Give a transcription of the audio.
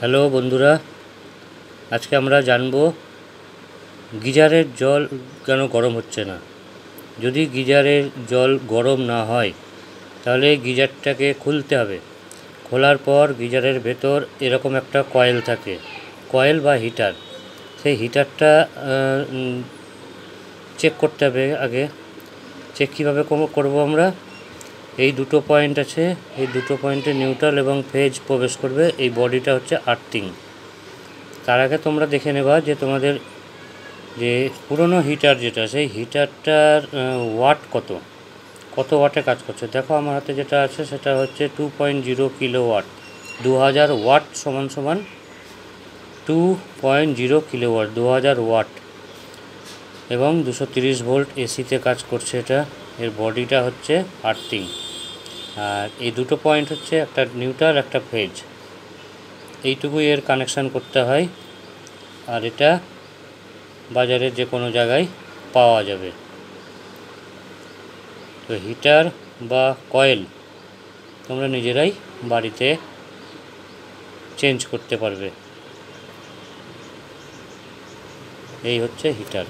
Hello বন্ধুরা, আজকে আমরা জানব গিজারের জল কেন গরম হচ্ছে না। যদি গিজারের জল গরম না হয় তাহলে গিজারটাকে খুলতে হবে। খোলার পর গিজারের ভেতর এরকম একটা কয়েল থাকে, কয়েল বা হিটার। সেই হিটারটা চেক করতে হবে আগে। চেক কীভাবে করবো আমরা? এই দুটো পয়েন্ট আছে, এই দুটো পয়েন্টে নিউট্রাল এবং ফেজ প্রবেশ করবে। এই বডিটা হচ্ছে আর্থিং। তার আগে তোমরা দেখে নেবা যে তোমাদের যে পুরনো হিটার যেটা, সেই হিটারটার ওয়াট কত ওয়াটে কাজ করছে। দেখো আমার হাতে যেটা আছে সেটা হচ্ছে 2.0 কিলোওয়াট। 2000 ওয়াট সমান 2.0 কিলোওয়াট, 2000 ওয়াট এবং 230 ভোল্ট এসিতে কাজ করছে এটা। এর বডিটা হচ্ছে আর্থিং। আর এই দুটো পয়েন্ট হচ্ছে একটা নিউট্রাল, একটা ফেজ। এইটুকুই এর কানেকশান করতে হয়। আর এটা বাজারে যে কোনো জায়গায় পাওয়া যাবে। তো হিটার বা কয়েল তোমরা নিজেরাই বাড়িতে চেঞ্জ করতে পারবে। এই হচ্ছে হিটার।